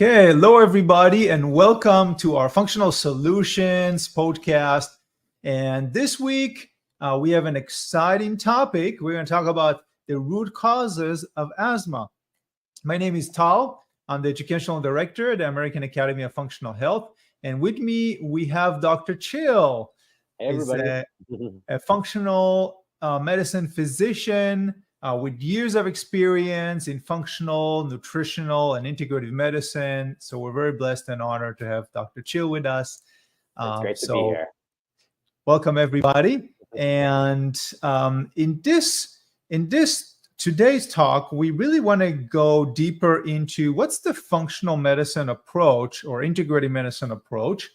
Okay, hello everybody, and welcome to our Functional Solutions podcast. And this week, we have an exciting topic. We're going to talk about the root causes of asthma. My name is Tal. I'm the Educational Director at the American Academy of Functional Health. And with me, we have Dr. Chill. Hey, everybody. He's a functional medicine physician with years of experience in functional, nutritional, and integrative medicine. So we're very blessed and honored to have Dr. Chill with us. It's great to be here. Welcome, everybody. And in this today's talk, we really want to go deeper into what's the functional medicine approach or integrative medicine approach,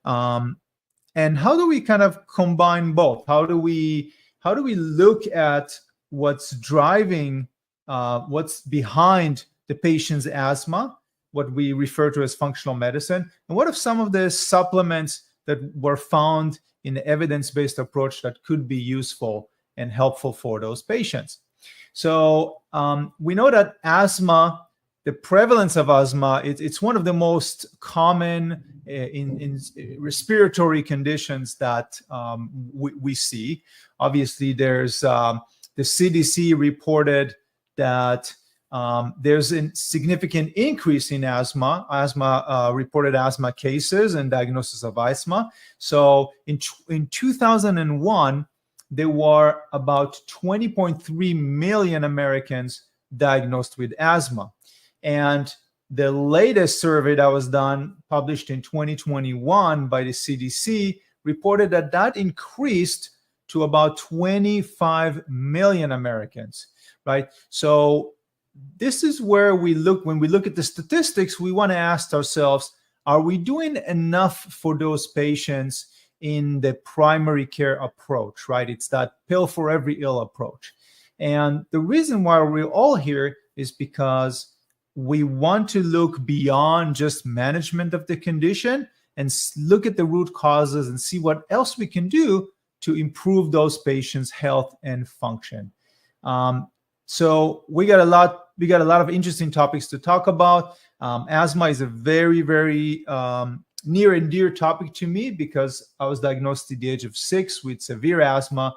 and how do we kind of combine both? How do we look at what's driving, what's behind the patient's asthma, what we refer to as functional medicine, and what if some of the supplements that were found in the evidence-based approach that could be useful and helpful for those patients. So we know that asthma, the prevalence of asthma, it's one of the most common in respiratory conditions that we see. Obviously, there's the CDC reported that there's a significant increase in reported asthma cases and diagnosis of asthma. So in 2001, there were about 20.3 million Americans diagnosed with asthma. And the latest survey that was done, published in 2021 by the CDC, reported that increased to about 25 million Americans, right? So this is where we look, when we look at the statistics, we want to ask ourselves, are we doing enough for those patients in the primary care approach, right? It's that pill for every ill approach. And the reason why we're all here is because we want to look beyond just management of the condition and look at the root causes and see what else we can do to improve those patients' health and function. So we got a lot of interesting topics to talk about. Asthma is a very, very near and dear topic to me because I was diagnosed at the age of 6 with severe asthma.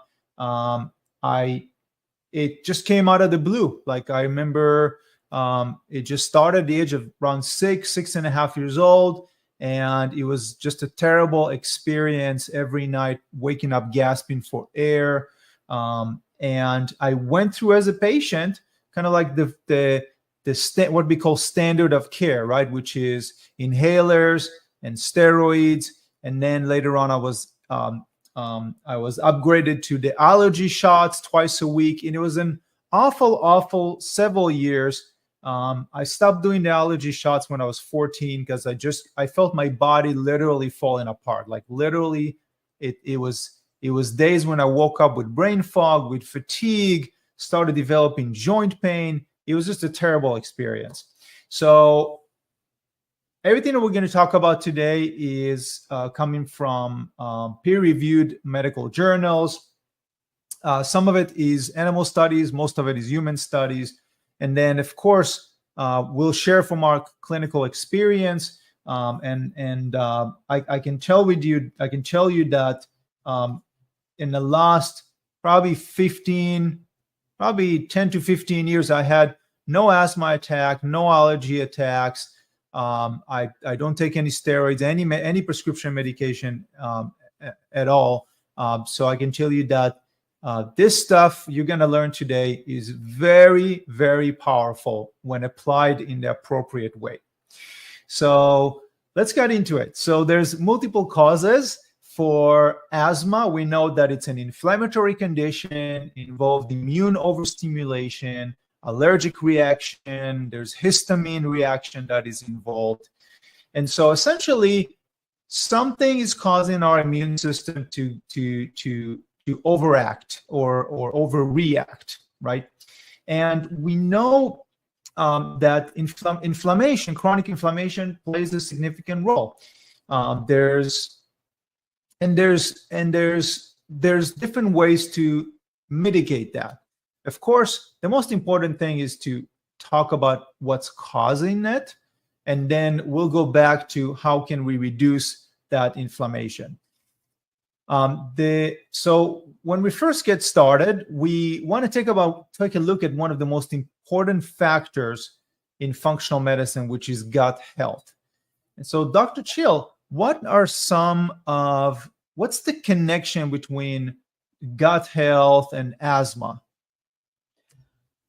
It just came out of the blue. Like I remember it just started at the age of around 6.5 years old. And it was just a terrible experience every night, waking up gasping for air. And I went through as a patient, kind of like what we call standard of care, right? Which is inhalers and steroids. And then later on, I was upgraded to the allergy shots twice a week. And it was an awful several years. I stopped doing the allergy shots when I was 14 because I felt my body literally falling apart. Like literally, it was days when I woke up with brain fog, with fatigue, started developing joint pain. It was just a terrible experience. So everything that we're going to talk about today is coming from peer-reviewed medical journals. Some of it is animal studies, most of it is human studies. And then, of course, we'll share from our clinical experience. I can tell you that in the last probably 10 to 15 years, I had no asthma attack, no allergy attacks. I don't take any steroids, any prescription medication at all. So I can tell you that this stuff you're going to learn today is very, very powerful when applied in the appropriate way. So let's get into it. So there's multiple causes for asthma. We know that it's an inflammatory condition, involved immune overstimulation, allergic reaction, there's histamine reaction that is involved. And so essentially, something is causing our immune system to overact or overreact, right? And we know that inflammation, chronic inflammation, plays a significant role. There's different ways to mitigate that. Of course, the most important thing is to talk about what's causing it, and then we'll go back to how can we reduce that inflammation. So when we first get started, we want to take a look at one of the most important factors in functional medicine, which is gut health. And so, Dr. Chill, what's the connection between gut health and asthma?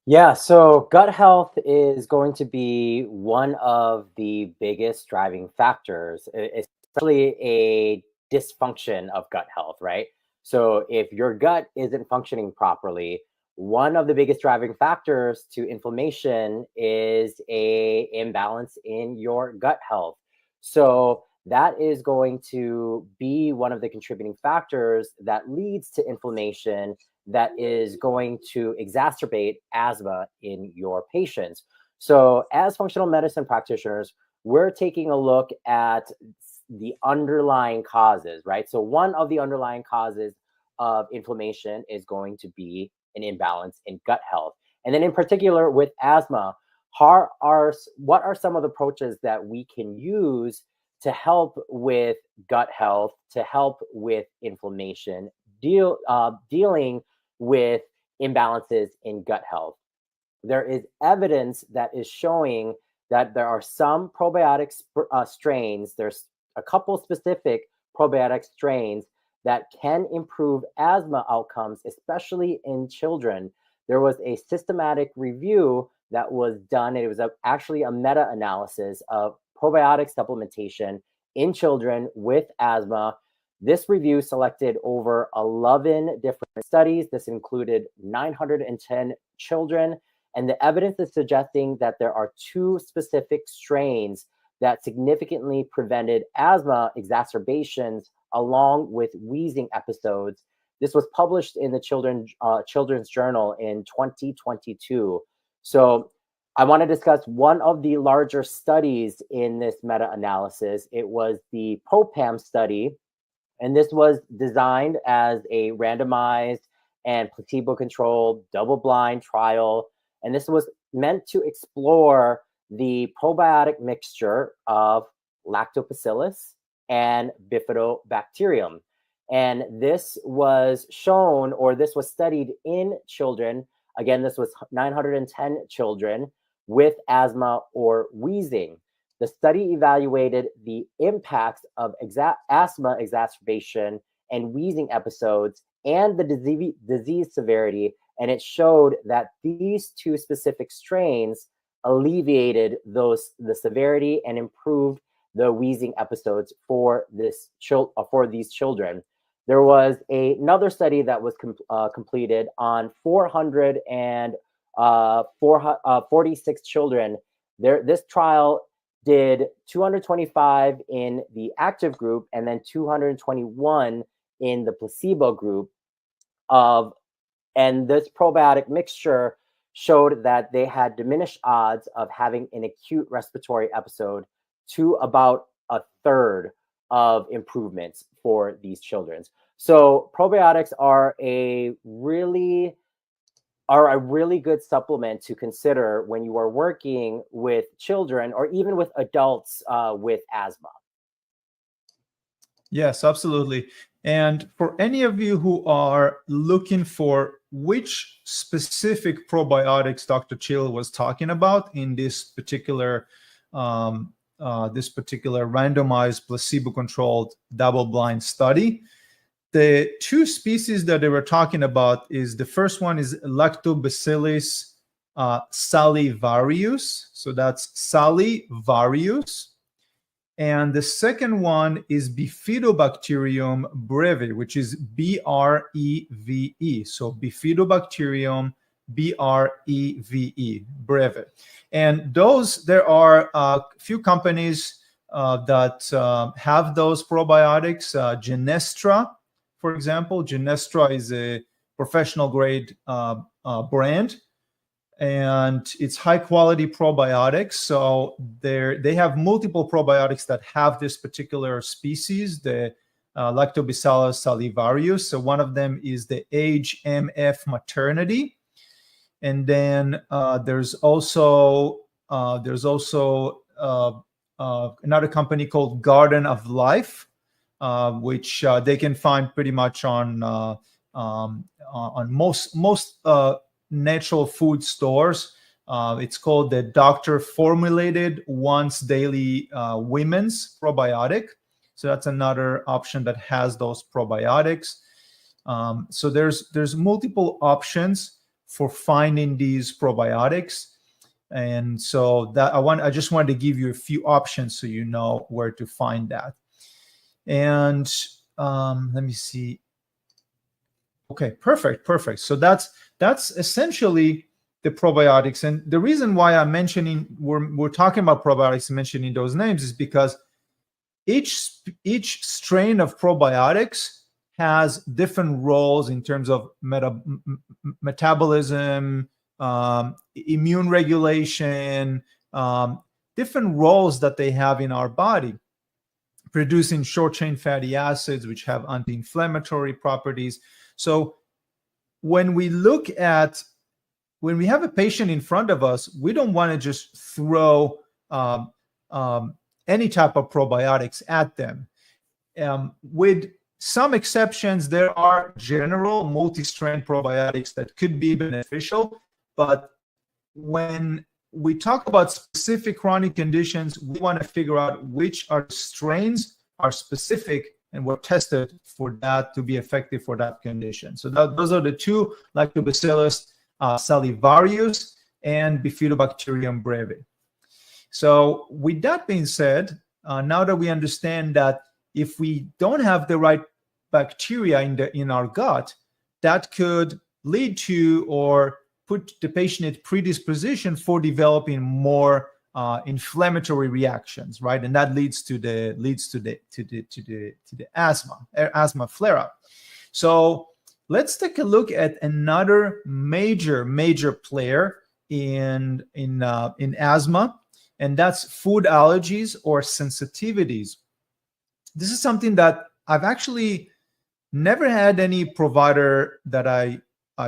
Yeah, so gut health is going to be one of the biggest driving factors, especially a dysfunction of gut health, right? So if your gut isn't functioning properly, one of the biggest driving factors to inflammation is a imbalance in your gut health. So that is going to be one of the contributing factors that leads to inflammation that is going to exacerbate asthma in your patients. So as functional medicine practitioners, we're taking a look at the underlying causes, right? So one of the underlying causes of inflammation is going to be an imbalance in gut health. And then in particular with asthma, what are some of the approaches that we can use to help with gut health, to help with inflammation, dealing with imbalances in gut health? There is evidence that is showing that there are some probiotic strains, there's a couple specific probiotic strains that can improve asthma outcomes, especially in children. There was a systematic review that was done, and it was actually a meta-analysis of probiotic supplementation in children with asthma. This review selected over 11 different studies. This included 910 children, and the evidence is suggesting that there are two specific strains that significantly prevented asthma exacerbations along with wheezing episodes. This was published in the Children's Journal in 2022. So I want to discuss one of the larger studies in this meta-analysis. It was the ProPAM study, and this was designed as a randomized and placebo-controlled double-blind trial. And this was meant to explore the probiotic mixture of lactobacillus and bifidobacterium. And this was shown, or this was studied in children. Again, this was 910 children with asthma or wheezing. The study evaluated the impacts of asthma exacerbation and wheezing episodes and the disease severity, and it showed that these two specific strains alleviated the severity and improved the wheezing episodes for these children. There was another study that was completed on 446 children. This trial did 225 in the active group and then 221 in the placebo group and this probiotic mixture showed that they had diminished odds of having an acute respiratory episode to about a third of improvements for these children. So probiotics are a really good supplement to consider when you are working with children or even with adults with asthma. Yes, absolutely. And for any of you who are looking for which specific probiotics Dr. Chill was talking about in this particular randomized placebo-controlled double-blind study, the two species that they were talking about is the first one is Lactobacillus salivarius. So that's salivarius. And the second one is Bifidobacterium breve, which is B-R-E-V-E. So Bifidobacterium B-R-E-V-E, breve. And there are a few companies that have those probiotics. Genestra, for example. Genestra is a professional grade brand, and it's high quality probiotics. So they have multiple probiotics that have this particular species, the Lactobacillus salivarius. So one of them is the HMF maternity. And then there's also another company called Garden of Life, which they can find pretty much on most natural food stores. It's called the doctor formulated once daily women's probiotic. So that's another option that has those probiotics. So there's multiple options for finding these probiotics. And so that I just wanted to give you a few options so you know where to find that. And let me see. Okay, perfect. So that's essentially the probiotics. And the reason why I'm mentioning we're talking about probiotics and mentioning those names is because each strain of probiotics has different roles in terms of metabolism, immune regulation, different roles that they have in our body, producing short-chain fatty acids, which have anti-inflammatory properties. So when we have a patient in front of us, we don't want to just throw any type of probiotics at them. With some exceptions, there are general multi-strain probiotics that could be beneficial, but when we talk about specific chronic conditions, we want to figure out which strains are specific and were tested for that to be effective for that condition. So those are the two, Lactobacillus salivarius and Bifidobacterium breve. So with that being said, now that we understand that if we don't have the right bacteria in our gut, that could lead to or put the patient at predisposition for developing more inflammatory reactions, right? And that leads to the asthma flare-up. So let's take a look at another major player in asthma, and that's food allergies or sensitivities. This is something that I've actually never had any provider that I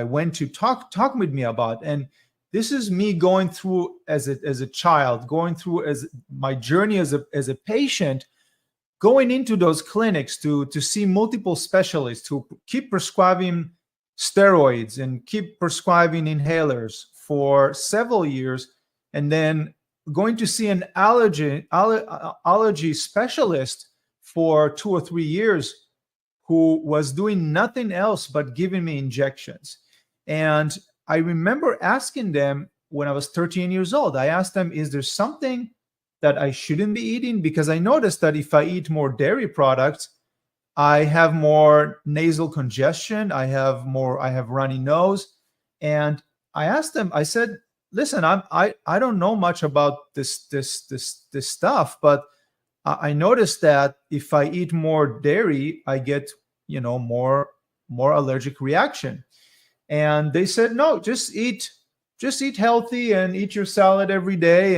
went to talk with me about. And this is me going through as a child, going through as my journey as a patient, going into those clinics to see multiple specialists who keep prescribing steroids and keep prescribing inhalers for several years, and then going to see an allergy specialist for 2 or 3 years who was doing nothing else but giving me injections. And I remember asking them when I was 13 years old, I asked them, is there something that I shouldn't be eating? Because I noticed that if I eat more dairy products, I have more nasal congestion, I have runny nose. And I asked them, I said, listen, I don't know much about this stuff, but I noticed that if I eat more dairy, I get, more allergic reaction. And they said, no, just eat healthy and eat your salad every day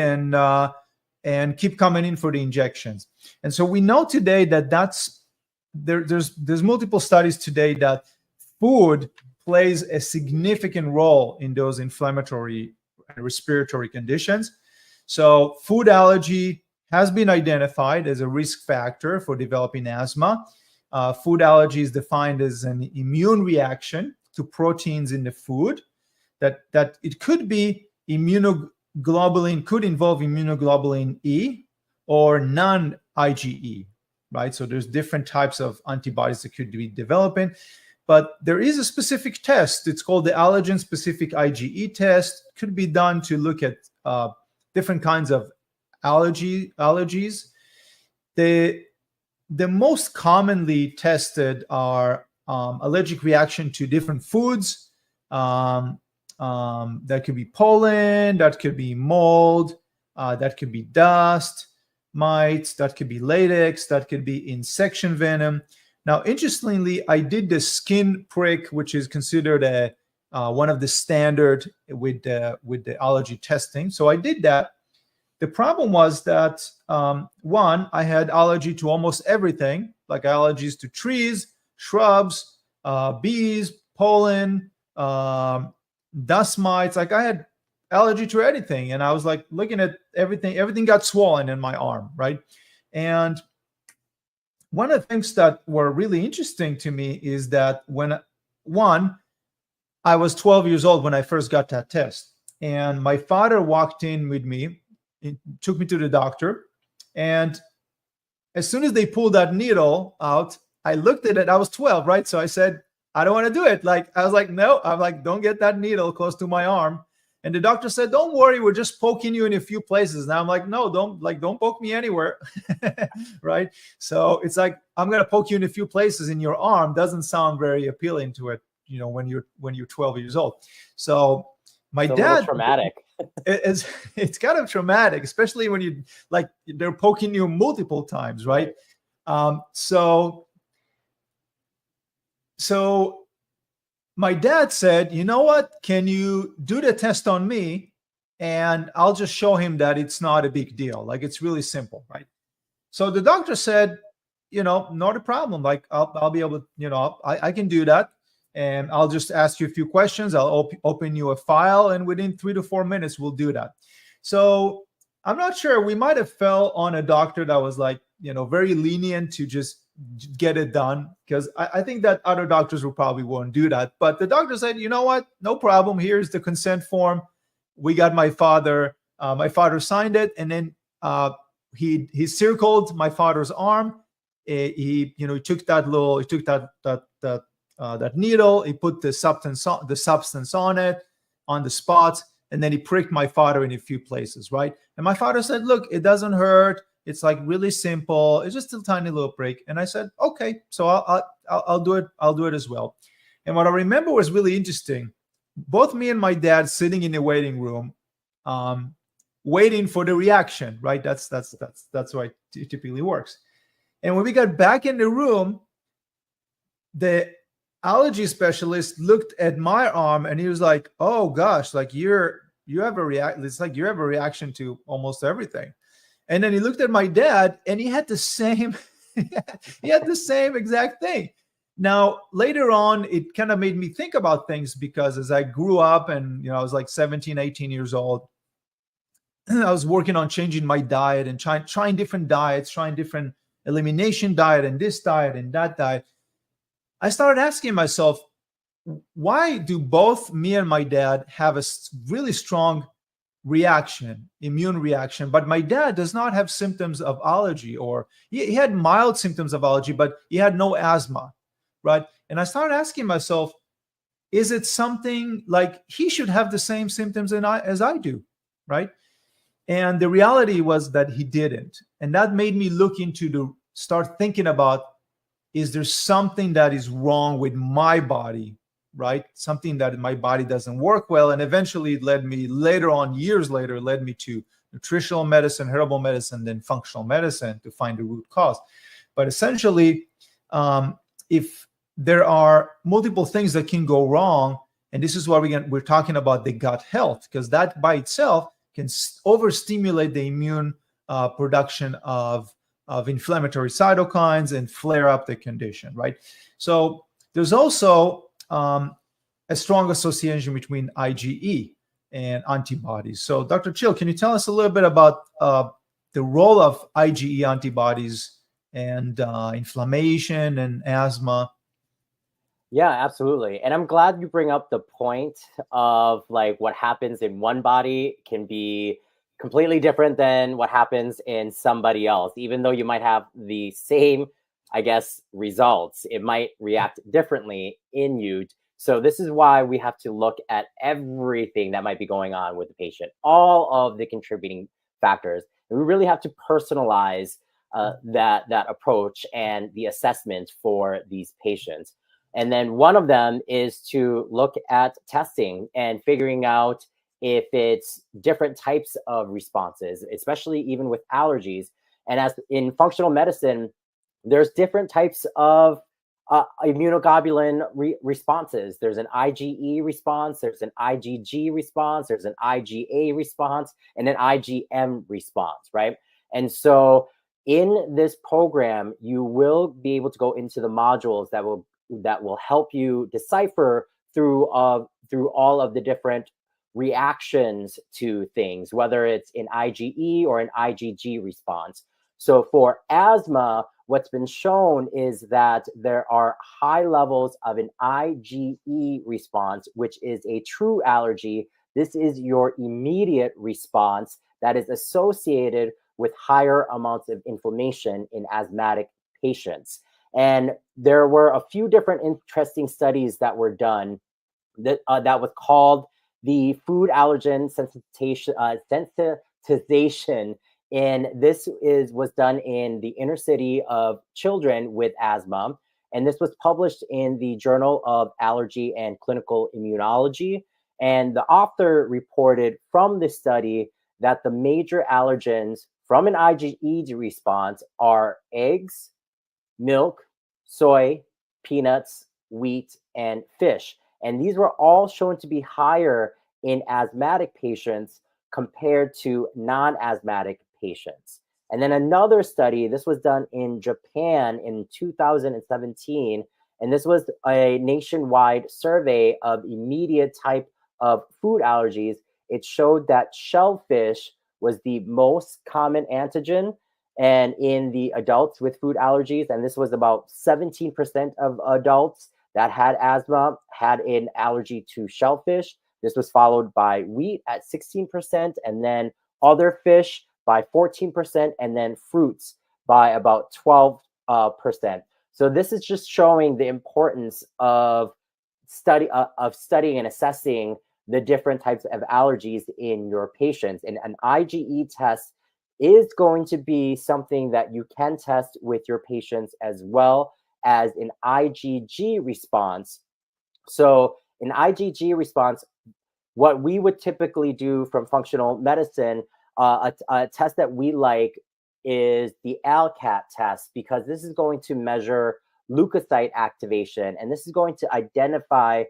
and keep coming in for the injections. And so we know today that there's multiple studies today that food plays a significant role in those inflammatory and respiratory conditions. So food allergy has been identified as a risk factor for developing asthma. Food allergy is defined as an immune reaction to proteins in the food that it could be could involve immunoglobulin E or non-IgE, right? So there's different types of antibodies that could be developing, but there is a specific test. It's called the allergen-specific IgE test. It could be done to look at different kinds of allergies. The most commonly tested are allergic reaction to different foods. That could be pollen, that could be mold, that could be dust, mites, that could be latex, that could be insection venom. Now, interestingly, I did the skin prick, which is considered one of the standard with the allergy testing. So I did that. The problem was that, one, I had allergy to almost everything, like allergies to trees, shrubs, bees, pollen, dust mites. Like I had allergy to anything. And I was like looking at everything got swollen in my arm, right? And one of the things that were really interesting to me is that I was 12 years old when I first got that test. And my father walked in with me, took me to the doctor. And as soon as they pulled that needle out, I looked at it. I was 12, right? So I said, I don't want to do it. Like, I was like, no, I'm like, don't get that needle close to my arm. And the doctor said, don't worry, we're just poking you in a few places. Now I'm like, no, don't poke me anywhere. Right? So it's like, I'm going to poke you in a few places in your arm. Doesn't sound very appealing to it, when you're 12 years old. So my dad, a little traumatic. It's kind of traumatic, especially when they're poking you multiple times, right? So my dad said, you know what, can you do the test on me and I'll just show him that it's not a big deal. Like, it's really simple, right? So the doctor said, not a problem. Like, I'll be able to, I can do that. And I'll just ask you a few questions. I'll open you a file, and within 3 to 4 minutes, we'll do that. So I'm not sure. We might have fell on a doctor that was like, very lenient to just get it done, because I think that other doctors will probably won't do that. But the doctor said, you know what? No problem. Here's the consent form. We got my father. My father signed it, and then he circled my father's arm. He took that needle. He put the substance on it, on the spots, and then he pricked my father in a few places, right? And my father said, look, it doesn't hurt. It's like really simple. It's just a tiny little prick. And I said, okay, so I'll do it. I'll do it as well. And what I remember was really interesting. Both me and my dad sitting in the waiting room, waiting for the reaction, right? That's why it typically works. And when we got back in the room, the allergy specialist looked at my arm and he was like, oh gosh, like you have a reaction to almost everything. And then he looked at my dad and he had the same exact thing. Now, later on, it kind of made me think about things, because as I grew up and, I was like 17, 18 years old, I was working on changing my diet and trying different diets, trying different elimination diet and this diet and that diet. I started asking myself, why do both me and my dad have a really strong immune reaction, but my dad does not have symptoms of allergy, or he had mild symptoms of allergy, but he had no asthma, right? And I started asking myself, is it something like he should have the same symptoms as I do, right? And the reality was that he didn't. And that made me start thinking about, is there something that is wrong with my body, right? Something that my body doesn't work well. And eventually it led me years later, to nutritional medicine, herbal medicine, then functional medicine to find the root cause. But essentially, if there are multiple things that can go wrong, and this is why we're talking about the gut health, because that by itself can overstimulate the immune production of inflammatory cytokines and flare up the condition, right? So there's also a strong association between IgE and antibodies. So Dr. Chill, can you tell us a little bit about the role of IgE antibodies and inflammation and asthma? Yeah, absolutely. And I'm glad you bring up the point of like what happens in one body can be completely different than what happens in somebody else. Even though you might have the same, I guess, results, it might react differently in you. So this is why we have to look at everything that might be going on with the patient, all of the contributing factors. And we really have to personalize that approach and the assessment for these patients. And then one of them is to look at testing and figuring out if it's different types of responses, especially even with allergies. And as in functional medicine, there's different types of immunoglobulin responses. There's an IgE response, there's an IgG response, there's an IgA response, and an IgM response, right? And so in this program, you will be able to go into the modules that will help you decipher through all of the different reactions to things, whether it's an IgE or an IgG response. So for asthma, what's been shown is that there are high levels of an IgE response, which is a true allergy. This is your immediate response that is associated with higher amounts of inflammation in asthmatic patients. And there were a few different interesting studies that were done that was called the food allergen sensitization. And this was done in the inner city of children with asthma. And this was published in the Journal of Allergy and Clinical Immunology. And the author reported from this study that the major allergens from an IgE response are eggs, milk, soy, peanuts, wheat, and fish. And these were all shown to be higher in asthmatic patients compared to non-asthmatic patients. And then another study, this was done in Japan in 2017, and this was a nationwide survey of immediate type of food allergies. It showed that shellfish was the most common antigen and in the adults with food allergies, and this was about 17% of adults that had asthma had an allergy to shellfish. This was followed by wheat at 16%, and then other fish by 14%, and then fruits by about 12%. So this is just showing the importance of studying and assessing the different types of allergies in your patients. And an IgE test is going to be something that you can test with your patients as well as an IgG response. So an IgG response, what we would typically do from functional medicine, a test that we like is the ALCAT test, because this is going to measure leukocyte activation, and this is going to identify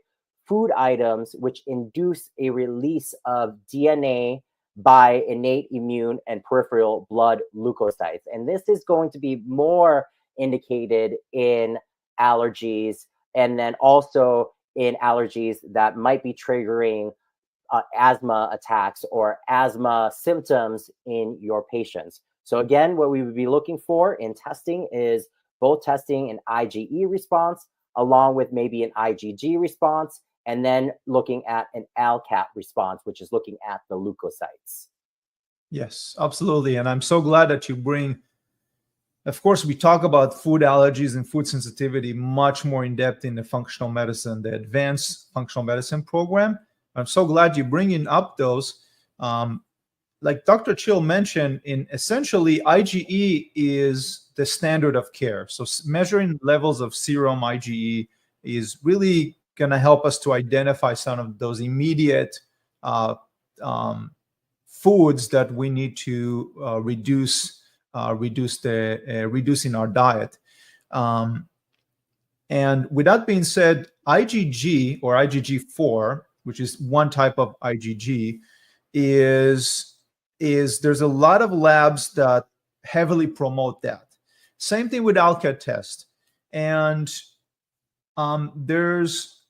food items which induce a release of DNA by innate immune and peripheral blood leukocytes. And this is going to be more indicated in allergies, and then also in allergies that might be triggering asthma attacks or asthma symptoms in your patients. So again, what we would be looking for in testing is both testing an IgE response along with maybe an IgG response, and then looking at an ALCAT response, which is looking at the leukocytes. Yes, absolutely. And I'm so glad that you bring, of course, we talk about food allergies and food sensitivity much more in depth in the functional medicine, the advanced functional medicine program. I'm so glad you're bringing up those. Like Dr. Chill mentioned, in essentially IgE is the standard of care. So measuring levels of serum IgE is really going to help us to identify some of those immediate foods that we need to reduce in our diet. And with that being said, IgG or IgG4, which is one type of IgG, is there's a lot of labs that heavily promote that. Same thing with ALCAT test. And there's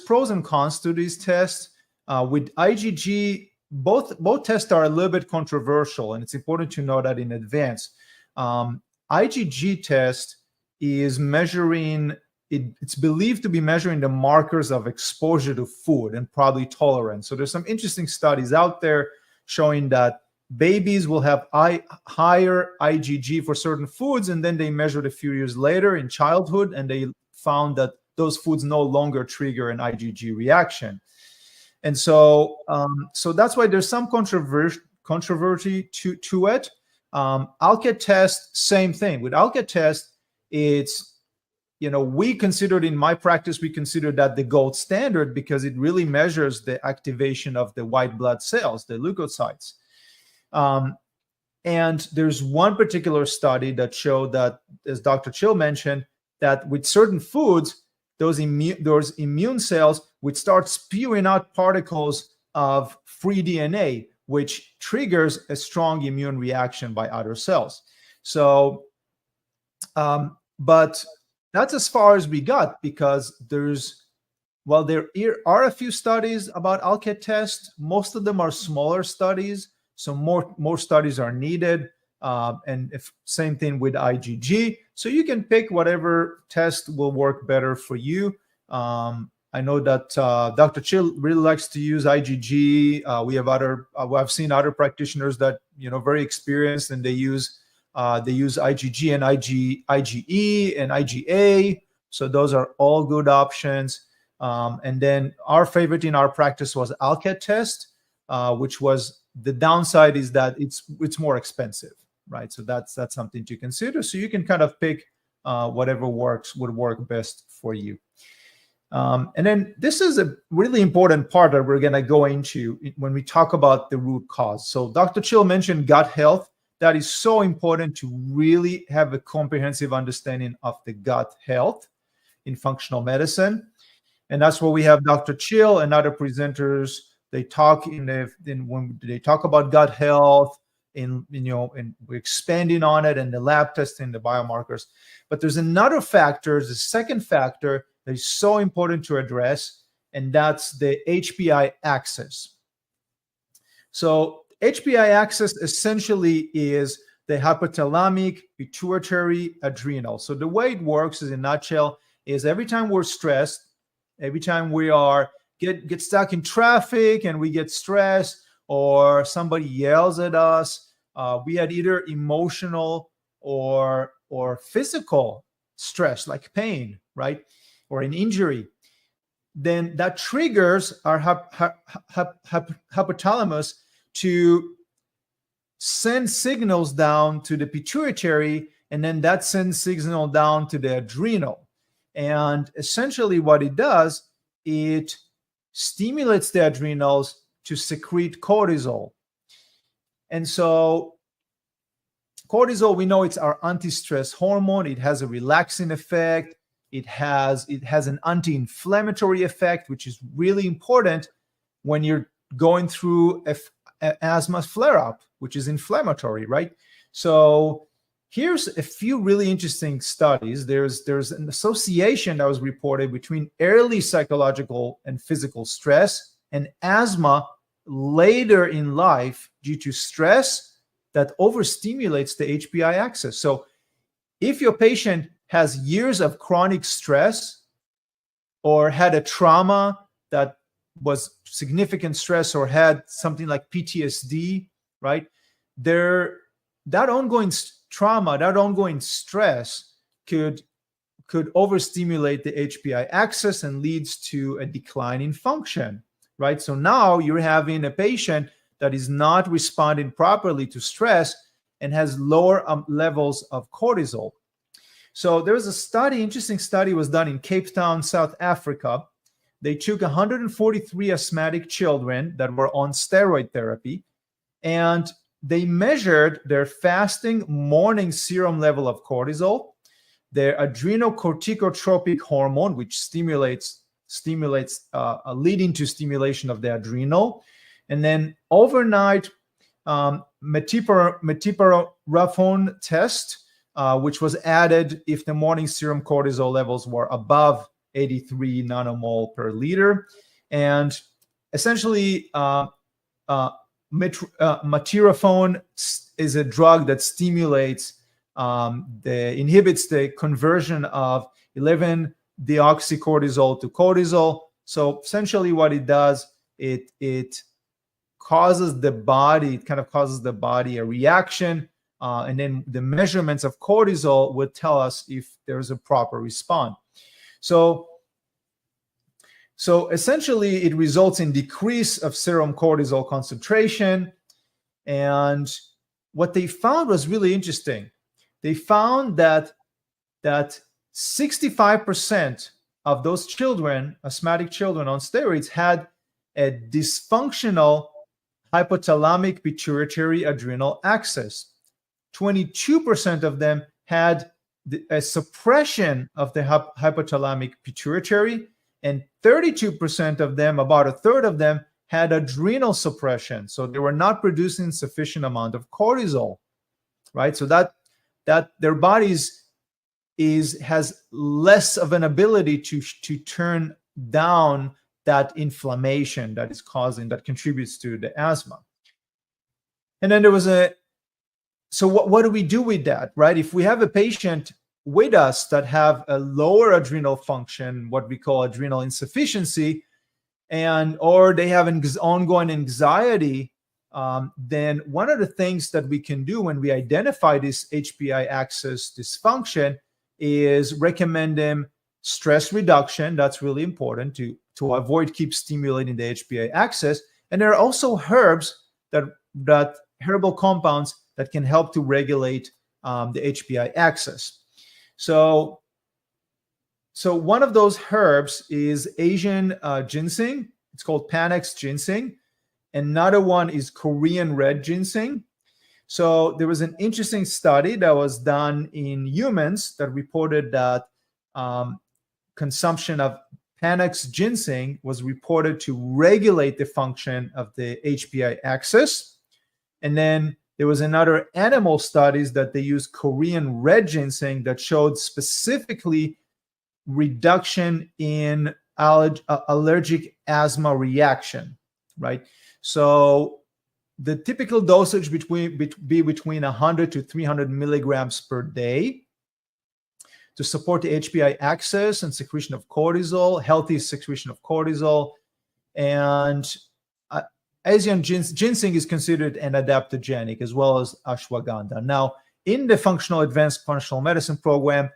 pros and cons to these tests. With IgG, both tests are a little bit controversial, and it's important to know that in advance. IgG test is measuring, it's believed to be measuring the markers of exposure to food and probably tolerance. So there's some interesting studies out there showing that babies will have higher IgG for certain foods, and then they measured a few years later in childhood, and they found that those foods no longer trigger an IgG reaction. And so that's why there's some controversy to it. ALCAT test, same thing. With ALCAT test, it's, we considered, in my practice, we consider that the gold standard because it really measures the activation of the white blood cells, the leukocytes. And there's one particular study that showed that, as Dr. Chill mentioned, that with certain foods, those immune cells would start spewing out particles of free DNA, which triggers a strong immune reaction by other cells. So, but that's as far as we got, because there's while there are a few studies about ALKET test, most of them are smaller studies, so more studies are needed. And same thing with IgG. So you can pick whatever test will work better for you. I know that Dr. Chill really likes to use IgG. I've seen other practitioners that very experienced, and they use IgG and IgE and IgA. So those are all good options. And then our favorite in our practice was ALKET test, which was, the downside is that it's more expensive, right? So that's something to consider. So you can kind of pick whatever would work best for you. And then this is a really important part that we're going to go into when we talk about the root cause. So Dr. Chill mentioned gut health. That is so important to really have a comprehensive understanding of the gut health in functional medicine. And that's where we have Dr. Chill and other presenters. They talk when they talk about gut health, and we're expanding on it, and the lab testing, the biomarkers. But there's another factor, the second factor that is so important to address, and that's the HPI axis. So HPI axis essentially is the hypothalamic, pituitary, adrenal. So the way it works, in a nutshell, is every time we're stressed, every time we get stuck in traffic and we get stressed, or somebody yells at us, we had either emotional or physical stress, like pain, right? Or an injury. Then that triggers our hypothalamus to send signals down to the pituitary, and then that sends signal down to the adrenal. And essentially what it does, it stimulates the adrenals to secrete cortisol. And so cortisol, we know it's our anti-stress hormone. It has a relaxing effect. It has an anti-inflammatory effect, which is really important when you're going through an asthma flare-up, which is inflammatory, right? So here's a few really interesting studies. There's an association that was reported between early psychological and physical stress and asthma later in life due to stress that overstimulates the HPI axis. So if your patient has years of chronic stress or had a trauma that was significant stress, or had something like PTSD, right? That ongoing trauma, that ongoing stress could overstimulate the HPI axis and leads to a decline in function, right? So now you're having a patient that is not responding properly to stress and has lower levels of cortisol. So there was a study, interesting study was done in Cape Town, South Africa. They took 143 asthmatic children that were on steroid therapy, and they measured their fasting morning serum level of cortisol, their adrenocorticotropic hormone, which stimulates leading to stimulation of the adrenal, and then overnight metiparafone test, which was added if the morning serum cortisol levels were above 83 nanomole per liter. And essentially, metirafone is a drug that inhibits the conversion of 11-deoxycortisol to cortisol. So essentially what it does, it causes the body a reaction, and then the measurements of cortisol would tell us if there's a proper response. So essentially it results in decrease of serum cortisol concentration. And what they found was really interesting. They found that 65% of those children, asthmatic children on steroids, had a dysfunctional hypothalamic pituitary adrenal axis. 22% of them had a suppression of the hypothalamic pituitary, and 32% of them, about a third of them, had adrenal suppression. So they were not producing sufficient amount of cortisol, right? So that their bodies has less of an ability to turn down that inflammation that is causing, that contributes to the asthma. And then there was so what do we do with that, right? If we have a patient with us that have a lower adrenal function, what we call adrenal insufficiency, or they have an ongoing anxiety, then one of the things that we can do when we identify this HPI axis dysfunction is recommend them stress reduction. That's really important to avoid keep stimulating the HPI axis. And there are also herbs that herbal compounds that can help to regulate the HPI axis. So one of those herbs is Asian ginseng. It's called Panax ginseng. Another one is Korean red ginseng. So there was an interesting study that was done in humans that reported that consumption of Panax ginseng was reported to regulate the function of the HPI axis. And then there was another animal studies that they used Korean red ginseng that showed specifically reduction in allergic asthma reaction, right? So the typical dosage be between 100 to 300 milligrams per day to support the HPI axis and secretion of cortisol, healthy secretion of cortisol. And Asian ginseng is considered an adaptogenic as well as ashwagandha. Now, in the advanced functional medicine program,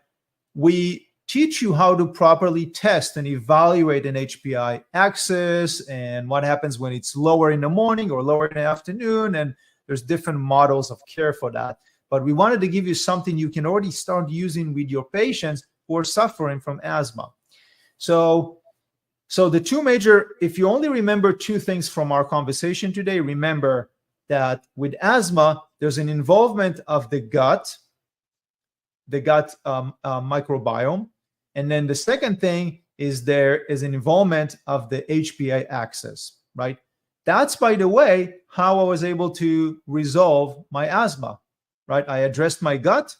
we teach you how to properly test and evaluate an HPI axis and what happens when it's lower in the morning or lower in the afternoon. And there's different models of care for that. But we wanted to give you something you can already start using with your patients who are suffering from asthma. So the two major, if you only remember two things from our conversation today, remember that with asthma, there's an involvement of the gut microbiome. And then the second thing is there is an involvement of the HPI axis, right? That's, by the way, how I was able to resolve my asthma, right? I addressed my gut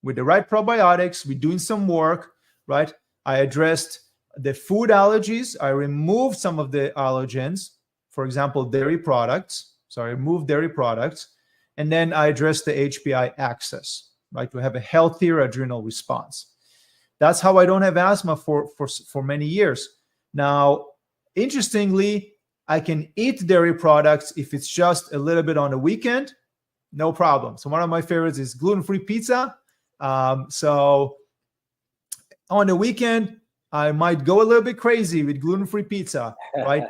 with the right probiotics. We're doing some work, right? I addressed the food allergies. I removed some of the allergens, for example, dairy products. So I removed dairy products. And then I addressed the HPI axis, right? To have a healthier adrenal response. That's how I don't have asthma for many years. Now, interestingly, I can eat dairy products if it's just a little bit on the weekend, no problem. So one of my favorites is gluten-free pizza. So on the weekend, I might go a little bit crazy with gluten-free pizza, right?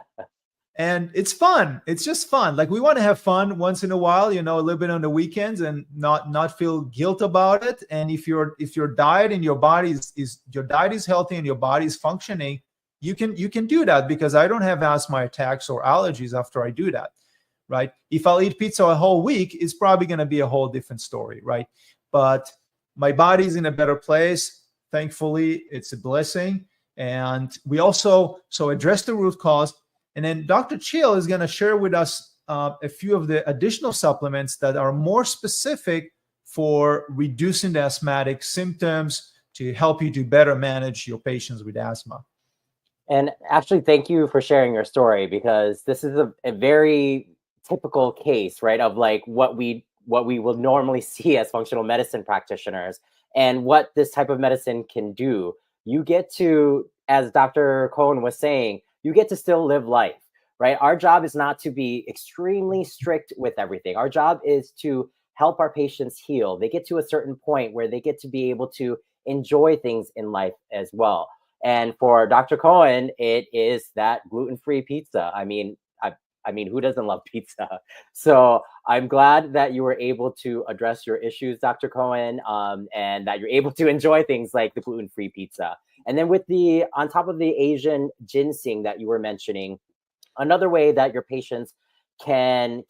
And it's fun. It's just fun. Like, we want to have fun once in a while, a little bit on the weekends, and not feel guilt about it. And if your diet and your body your diet is healthy and your body is functioning, you can do that, because I don't have asthma attacks or allergies after I do that, right? If I'll eat pizza a whole week, it's probably going to be a whole different story, right? But my body's in a better place. Thankfully, it's a blessing. And we also address the root cause. And then Dr. Chill is going to share with us a few of the additional supplements that are more specific for reducing the asthmatic symptoms to help you to better manage your patients with asthma. And actually, thank you for sharing your story, because this is a very typical case, right, of like what we will normally see as functional medicine practitioners, and what this type of medicine can do. You get to, as Dr. Cohen was saying, you get to still live life, right? Our job is not to be extremely strict with everything. Our job is to help our patients heal. They get to a certain point where they get to be able to enjoy things in life as well. And for Dr. Cohen, it is that gluten-free pizza. I mean, who doesn't love pizza? So I'm glad that you were able to address your issues, Dr. Cohen, and that you're able to enjoy things like the gluten-free pizza. And then on top of the Asian ginseng that you were mentioning, another way that your patients can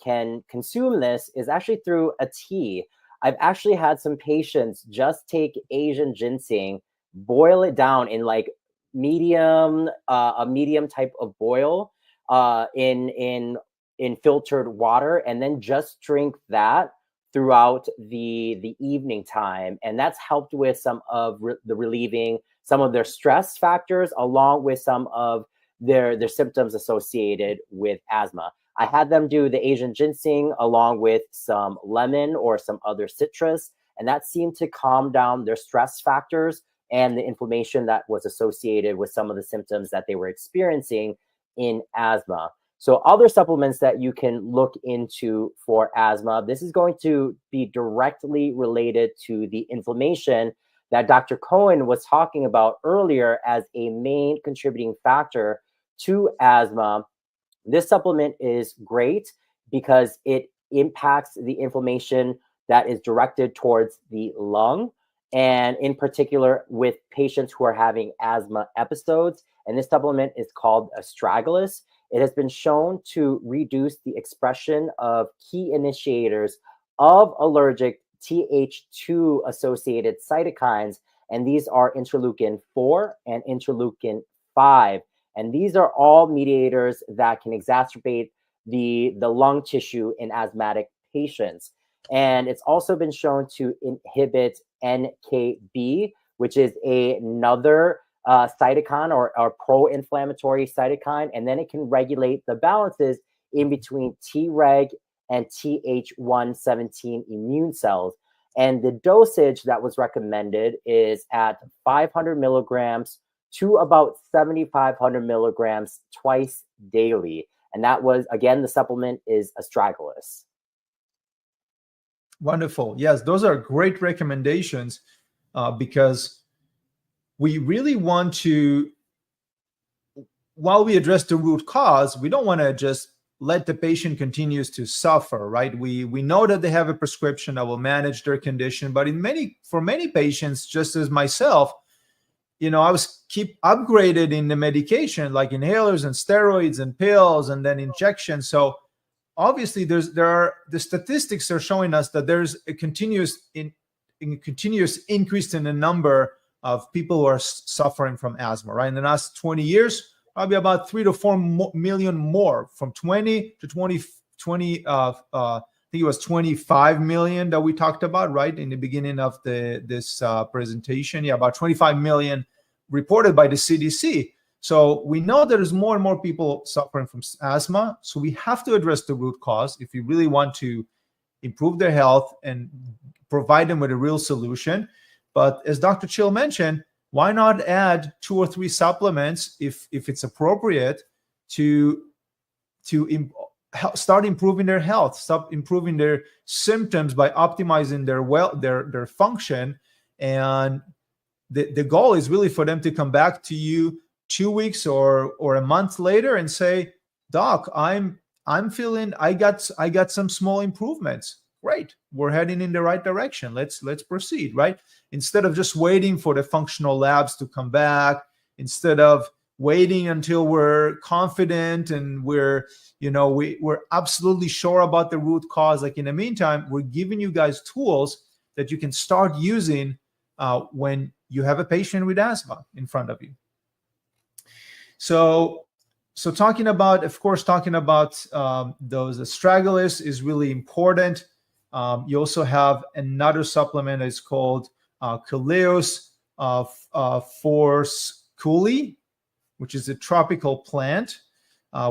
consume this is actually through a tea. I've actually had some patients just take Asian ginseng, boil it down in like a medium type of boil in filtered water, and then just drink that throughout the evening time, and that's helped with some of the relieving some of their stress factors, along with some of their symptoms associated with asthma. I had them do the Asian ginseng along with some lemon or some other citrus, and that seemed to calm down their stress factors and the inflammation that was associated with some of the symptoms that they were experiencing in asthma. So other supplements that you can look into for asthma, this is going to be directly related to the inflammation that Dr. Cohen was talking about earlier as a main contributing factor to asthma. This supplement is great because it impacts the inflammation that is directed towards the lung, and in particular with patients who are having asthma episodes. And this supplement is called astragalus. It has been shown to reduce the expression of key initiators of allergic Th2 associated cytokines, and these are interleukin 4 and interleukin 5. And these are all mediators that can exacerbate the lung tissue in asthmatic patients. And it's also been shown to inhibit NKB, which is another cytokine or pro-inflammatory cytokine. And then it can regulate the balances in between Treg and Th117 immune cells. And the dosage that was recommended is at 500 milligrams to about 7,500 milligrams twice daily. And that was, again, the supplement is astragalus. Wonderful. Yes, those are great recommendations because we really want to, while we address the root cause, we don't want to just let the patient continues to suffer, right? We know that they have a prescription that will manage their condition, but for many patients, just as myself, I was keep upgraded in the medication, like inhalers and steroids and pills and then injections. So obviously the statistics are showing us that there's a continuous increase in the number of people who are suffering from asthma, right? In the last 20 years, probably about 3 to 4 million more, from 20 to 20, I think it was 25 million that we talked about, right, in the beginning of this presentation. Yeah, about 25 million reported by the CDC. So we know there's more and more people suffering from asthma. So we have to address the root cause if you really want to improve their health and provide them with a real solution. But as Dr. Chill mentioned, why not add 2 or 3 supplements if it's appropriate to start improving their health, start improving their symptoms by optimizing their function. And the goal is really for them to come back to you 2 weeks or a month later and say, Doc, I'm feeling I got some small improvements. Great, we're heading in the right direction. Let's proceed, right? Instead of just waiting for the functional labs to come back, instead of waiting until we're confident and we're absolutely sure about the root cause. Like, in the meantime, we're giving you guys tools that you can start using when you have a patient with asthma in front of you. So talking about those astragalus is really important. You also have another supplement that's called Coleus forsculi, which is a tropical plant,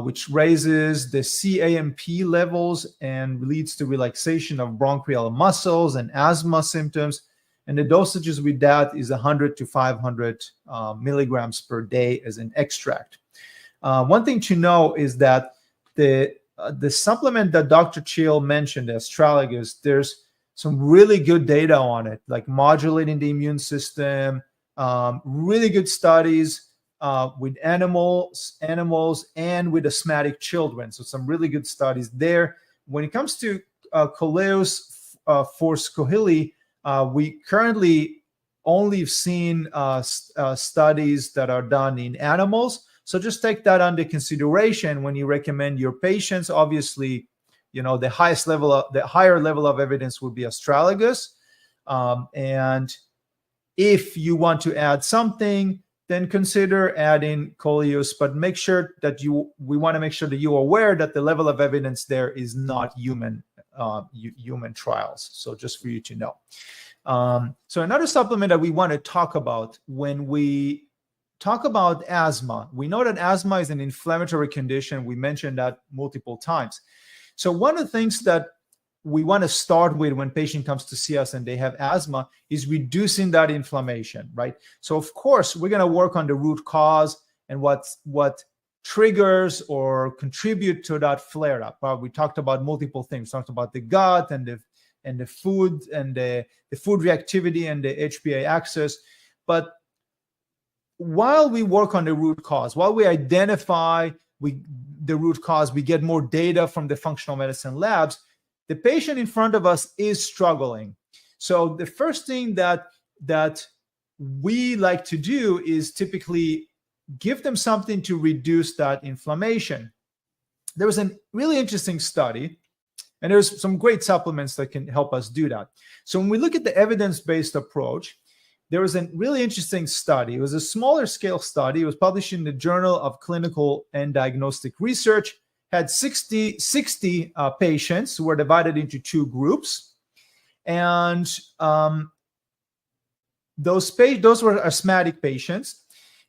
which raises the CAMP levels and leads to relaxation of bronchial muscles and asthma symptoms. And the dosages with that is 100 to 500 milligrams per day as an extract. One thing to know is that the supplement that Dr. Chill mentioned, the astragalus, there's some really good data on it, like modulating the immune system, really good studies with animals and with asthmatic children. So some really good studies there. When it comes to Coleus forsculi, we currently only have seen studies that are done in animals. So just take that under consideration when you recommend your patients. Obviously, the higher level of evidence would be astragalus. And if you want to add something, then consider adding Coleus, but we want to make sure that you're aware that the level of evidence there is not human human trials. So just for you to know. So another supplement that we want to talk about when we talk about asthma, we know that asthma is an inflammatory condition. We mentioned that multiple times. So one of the things that we want to start with when patient comes to see us and they have asthma is reducing that inflammation, right? So of course, we're going to work on the root cause and what triggers or contribute to that flare up. We talked about multiple things. We talked about the gut and the food and the food reactivity and the HPA axis. But while we work on the root cause, while we identify the root cause, we get more data from the functional medicine labs, the patient in front of us is struggling. So the first thing that we like to do is typically give them something to reduce that inflammation. There was a really interesting study, and there's some great supplements that can help us do that. So when we look at the evidence-based approach, there was a really interesting study. It was a smaller scale study. It was published in the Journal of Clinical and Diagnostic Research. Had 60 patients who were divided into two groups. And those were asthmatic patients.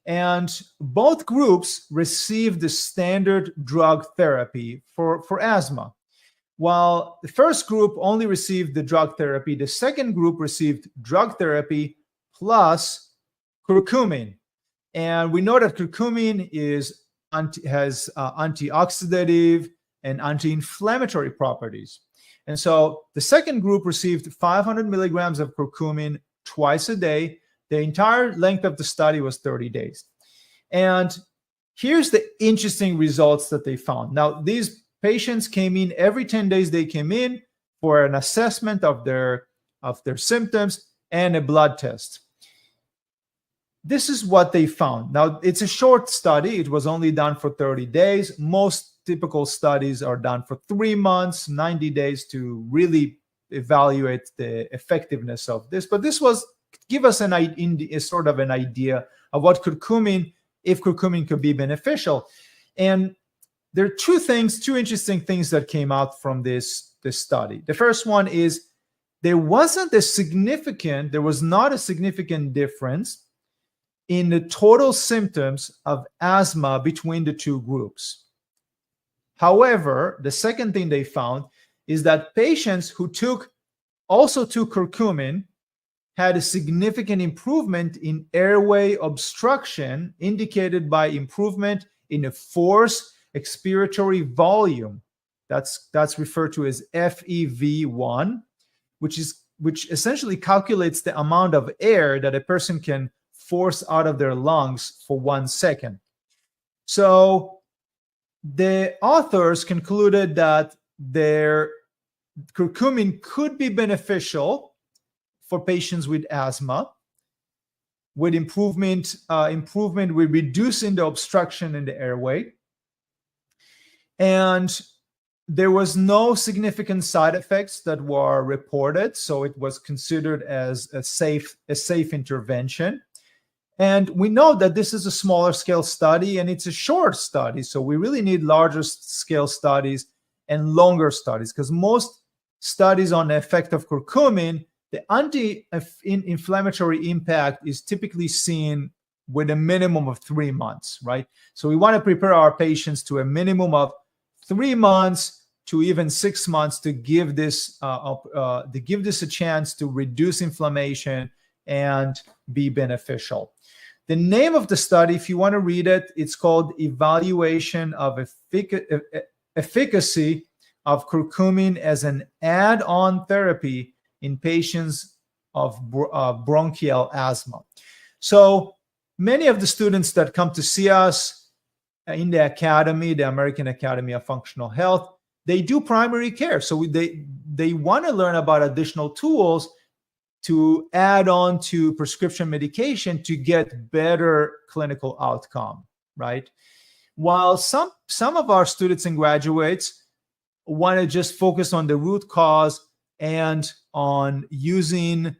And both groups received the standard drug therapy for asthma. While the first group only received the drug therapy, the second group received drug therapy plus curcumin. And we know that curcumin has antioxidative and anti-inflammatory properties. And so the second group received 500 milligrams of curcumin twice a day. The entire length of the study was 30 days. And here's the interesting results that they found. Now, these patients came in every 10 days. They came in for an assessment of their symptoms and a blood test. This is what they found. Now, it's a short study. It was only done for 30 days. Most typical studies are done for 3 months, 90 days to really evaluate the effectiveness of this. But this was give us a sort of an idea of what curcumin, if curcumin could be beneficial. And there are two interesting things that came out from this study. The first one is there was not a significant difference in the total symptoms of asthma between the two groups. However, the second thing they found is that patients who also took curcumin had a significant improvement in airway obstruction, indicated by improvement in a forced expiratory volume. That's referred to as FEV1, which essentially calculates the amount of air that a person can force out of their lungs for 1 second. So the authors concluded that their curcumin could be beneficial for patients with asthma, with improvement with reducing the obstruction in the airway. And there was no significant side effects that were reported, so it was considered as a safe intervention. And we know that this is a smaller scale study and it's a short study, so we really need larger scale studies and longer studies, because most studies on the effect of curcumin, the anti-inflammatory impact is typically seen with a minimum of 3 months, right? So we want to prepare our patients to a minimum of 3 months to even 6 months to give this a chance to reduce inflammation and be beneficial. The name of the study, if you want to read it, it's called Evaluation of Efficacy of Curcumin as an Add-on Therapy in Patients of Bronchial Asthma. So many of the students that come to see us in the academy, the American Academy of Functional Health, they do primary care. So they want to learn about additional tools to add on to prescription medication to get better clinical outcome, right? While some of our students and graduates want to just focus on the root cause and on using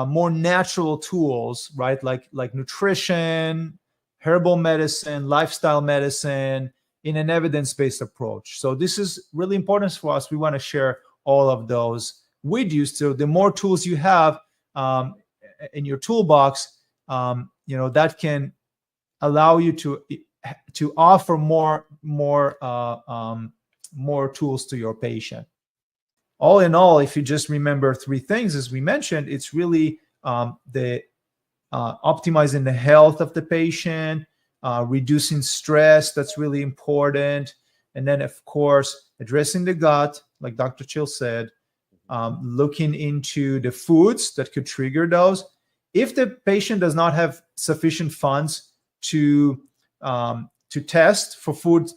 more natural tools, right? Like nutrition, herbal medicine, lifestyle medicine in an evidence-based approach. So this is really important for us. We want to share all of those with you. So the more tools you have in your toolbox, that can allow you to offer more tools to your patient. All in all, if you just remember three things, as we mentioned, it's really the optimizing the health of the patient, reducing stress, that's really important. And then, of course, addressing the gut, like Dr. Chill said, looking into the foods that could trigger those. If the patient does not have sufficient funds to test for food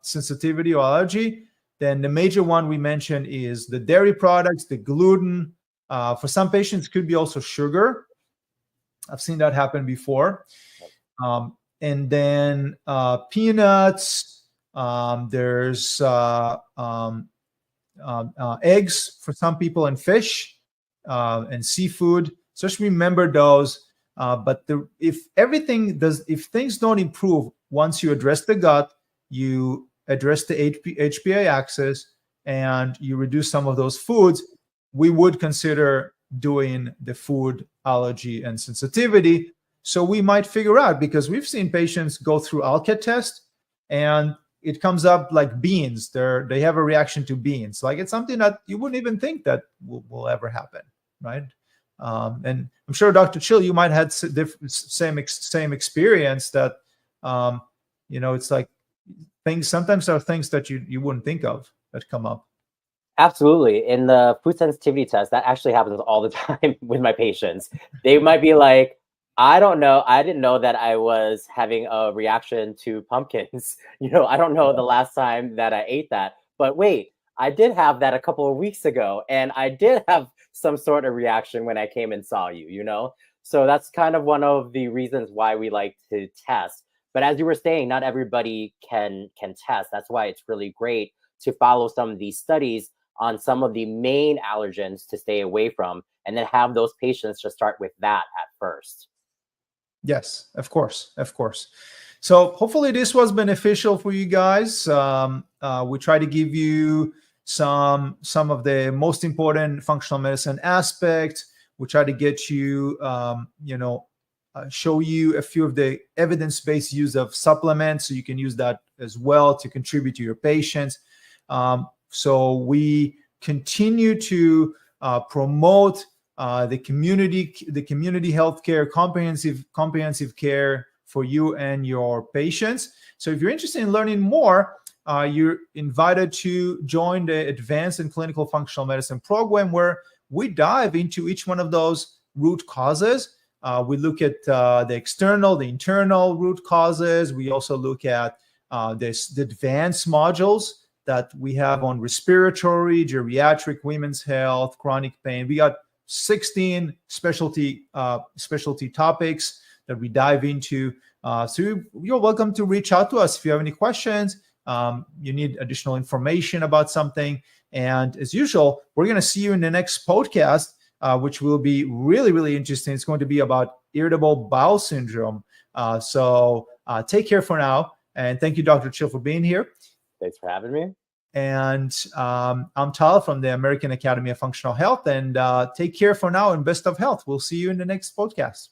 sensitivity or allergy, then the major one we mentioned is the dairy products, the gluten. For some patients, it could be also sugar. I've seen that happen before. And then peanuts. There's eggs for some people, and fish and seafood. So just remember those. But if things don't improve once you address the gut, you address the HPA axis, and you reduce some of those foods, we would consider doing the food allergy and sensitivity. So we might figure out, because we've seen patients go through ALCAT test and it comes up like beans. They have a reaction to beans. Like, it's something that you wouldn't even think that will ever happen, right? And I'm sure, Dr. Chill, you might have same experience that, it's like sometimes there are things that you wouldn't think of that come up. Absolutely. In the food sensitivity test, that actually happens all the time with my patients. They might be like, I don't know. I didn't know that I was having a reaction to pumpkins. I don't know the last time that I ate that. But wait, I did have that a couple of weeks ago, and I did have some sort of reaction when I came and saw you, So that's kind of one of the reasons why we like to test. But as you were saying, not everybody can test. That's why it's really great to follow some of these studies on some of the main allergens to stay away from, and then have those patients just start with that at first. Yes, of course. So hopefully this was beneficial for you guys. We try to give you some of the most important functional medicine aspects. We try to get you, show you a few of the evidence-based use of supplements, so you can use that as well to contribute to your patients. So we continue to promote the community healthcare, comprehensive care for you and your patients. So if you're interested in learning more, you're invited to join the Advanced in Clinical Functional Medicine program, where we dive into each one of those root causes. We look at the external, the internal root causes. We also look at the advanced modules that we have on respiratory, geriatric, women's health, chronic pain. We got 16 specialty topics that we dive into. So you're welcome to reach out to us if you have any questions, you need additional information about something. And as usual, we're going to see you in the next podcast, which will be really, really interesting. It's going to be about irritable bowel syndrome. So take care for now. And thank you, Dr. Chill, for being here. Thanks for having me. And I'm Tal from the American Academy of Functional Health. And take care for now, and best of health. We'll see you in the next podcast.